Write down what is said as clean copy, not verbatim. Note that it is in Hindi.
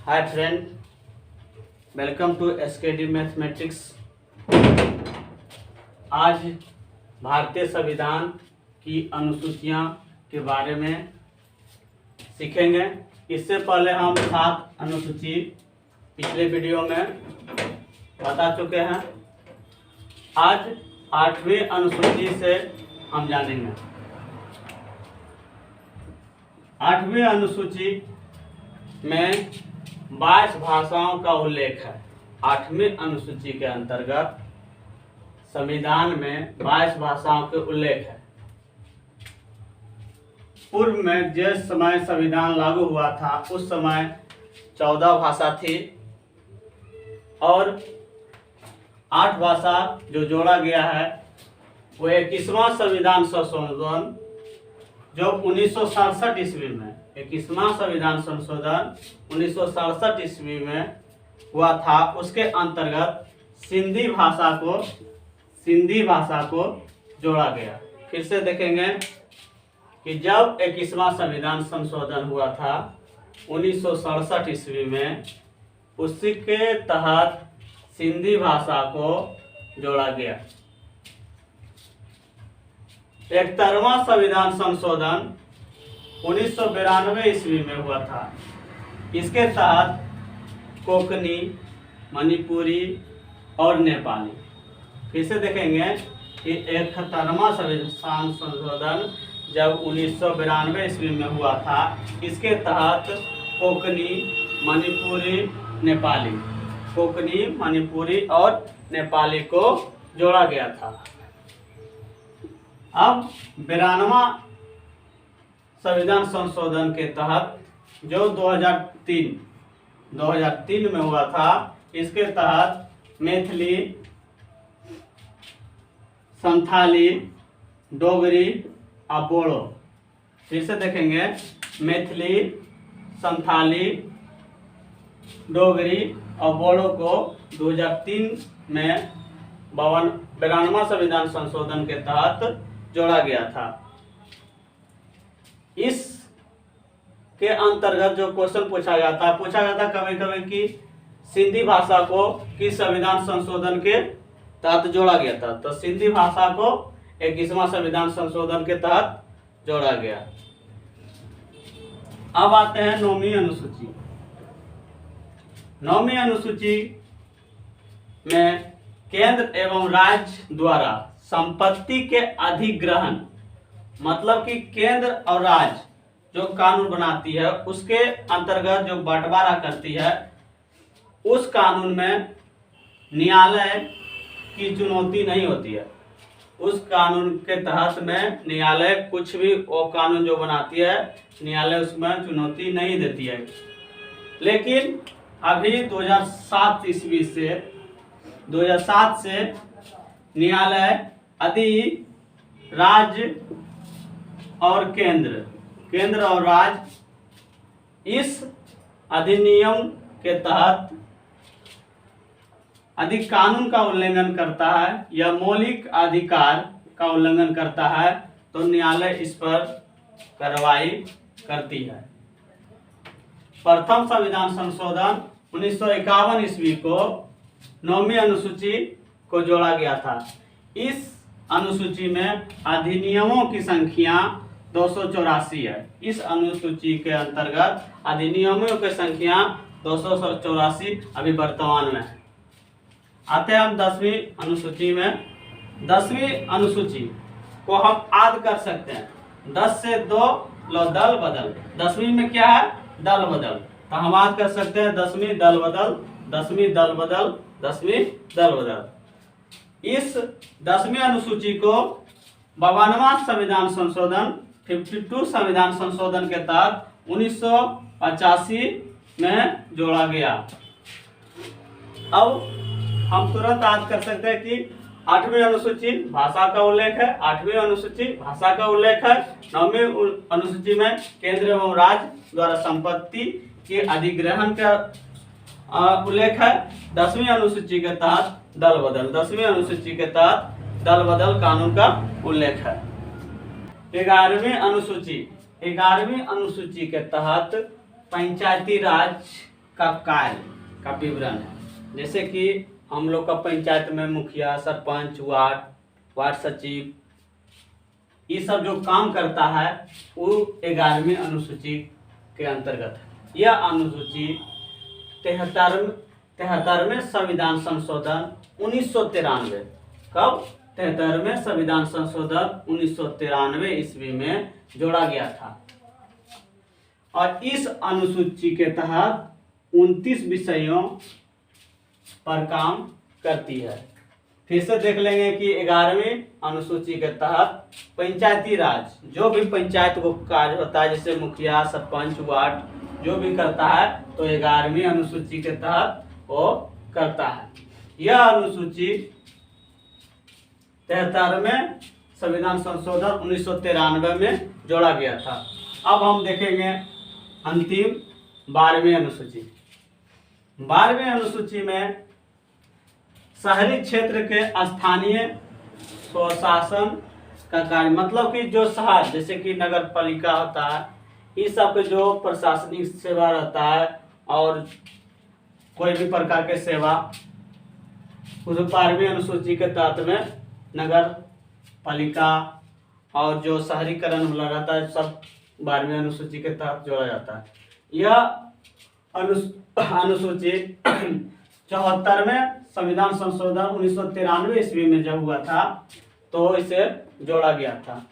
Hi friend, welcome to SKD mathematics. आज भारतीय संविधान की अनुसूचियां के बारे में सीखेंगे। इससे पहले हम 7 अनुसूची पिछले वीडियो में बता चुके हैं। आज 8वीं अनुसूची से हम जानेंगे। 8वीं अनुसूची में 22 भाषाओं का उल्लेख है। 8वीं अनुसूची के अंतर्गत संविधान में 22 भाषाओं के उल्लेख है। पूर्व में जिस समय संविधान लागू हुआ था उस समय 14 भाषा थी और 8 भाषा जो जोड़ा गया है वो 21वां संविधान संशोधन जो 1967 ईस्वी में 21वां संविधान संशोधन 1967 ईस्वी में हुआ था। उसके अंतर्गत सिंधी भाषा को जोड़ा गया। फिर से देखेंगे कि जब 21वां संविधान संशोधन हुआ था 1967 ईस्वी में, उसी के तहत सिंधी भाषा को जोड़ा गया। 71वां संविधान संशोधन 1992 ईस्वी में हुआ था। इसके तहत कोंकणी, मणिपुरी और नेपाली। फिर से देखेंगे कि 71वां संविधान संशोधन जब 1992 ईस्वी में हुआ था, इसके तहत कोंकणी, मणिपुरी और नेपाली को जोड़ा गया था। अब 92वां संविधान संशोधन के तहत जो 2003 में हुआ था, इसके तहत मैथिली, संथाली, डोगरी और बोडो। फिर से देखेंगे मैथिली, संथाली, डोगरी और बोडो को 2003 में 92वां संविधान संशोधन के तहत जोड़ा गया था। इस के अंतर्गत जो क्वेश्चन पूछा जाता कभी कभी कि सिंधी भाषा को किस संविधान संशोधन के तहत जोड़ा गया था, तो सिंधी भाषा को 21वां संविधान संशोधन के तहत जोड़ा गया। अब आते हैं 9वीं अनुसूची। 9वीं अनुसूची में केंद्र एवं राज्य द्वारा संपत्ति के अधिग्रहण, मतलब कि केंद्र और राज्य जो कानून बनाती है उसके अंतर्गत जो बंटवारा करती है, उस कानून में न्यायालय की चुनौती नहीं होती है। उस कानून के तहत में न्यायालय कुछ भी वो कानून जो बनाती है, न्यायालय उसमें चुनौती नहीं देती है। लेकिन अभी 2007 से न्यायालय राज्य और केंद्र और राज्य इस अधिनियम के तहत यदि कानून का उल्लंघन करता है या मौलिक अधिकार का उल्लंघन करता है तो न्यायालय इस पर कार्रवाई करती है। प्रथम संविधान संशोधन 1951 ईस्वी को 9वीं अनुसूची को जोड़ा गया था। इस अनुसूची में अधिनियमों की संख्या 284 है। इस अनुसूची के अंतर्गत अधिनियमों की संख्या 284 अभी वर्तमान में है। आते हैं हम 10वीं अनुसूची में। 10वीं अनुसूची को हम आद कर सकते हैं। 10 से 2 लो दल बदल। 10वीं में क्या है? दल बदल। तो हम आद कर सकते हैं 10वीं दल बदल, 10वीं दल बदल, 10वीं दल बदल। इस 10वीं अनुसूची को 52वां संविधान संशोधन 52 संविधान संशोधन के तहत 1985 में जोड़ा गया। अब हम तुरंत याद कर सकते हैं कि 8वीं अनुसूची भाषा का उल्लेख है। 8वीं अनुसूची भाषा का उल्लेख है। 9वीं अनुसूची में केंद्र एवं राज्य द्वारा संपत्ति के अधिग्रहण का उल्लेख है। 10वीं अनुसूची के तहत दल बदल, 10वीं अनुसूची के तहत दल बदल कानून का उल्लेख है। 11वीं अनुसूची के तहत पंचायती राज का कार्य का विवरण है। जैसे कि हम लोग का पंचायत में मुखिया, सरपंच, वार्ड सचिव, ये सब जो काम करता है वो 11वीं अनुसूची के अंतर्गत है। यह अनुसूची 73वें संविधान संशोधन 1993, कब? 73वें संविधान संशोधन 1993 ईस्वी में जोड़ा गया था। और इस अनुसूची के तहत 29 विषयों पर काम करती है। फिर से देख लेंगे कि 11वीं अनुसूची के तहत पंचायती राज, जो भी पंचायत को कार्य होता है, जैसे मुखिया, सरपंच, वार्ड जो भी करता है, तो 11वीं अनुसूची के तहत वो करता है। यह अनुसूची 73वें संविधान संशोधन 1993 में जोड़ा गया था। अब हम देखेंगे अंतिम 12वीं अनुसूची। 12वीं अनुसूची में शहरी क्षेत्र के स्थानीय स्वशासन का कार्य, मतलब कि जो शहर, जैसे कि नगर पालिका होता है, इस सब के जो प्रशासनिक सेवा रहता है और कोई भी प्रकार के सेवा, उस 12वीं अनुसूची के तहत में नगर पालिका और जो शहरीकरण वाला रहता है सब 12वीं अनुसूची के तहत जोड़ा जाता है। यह अनुसूची 74वें संविधान संशोधन 1993 ईस्वी में जब हुआ था तो इसे जोड़ा गया था।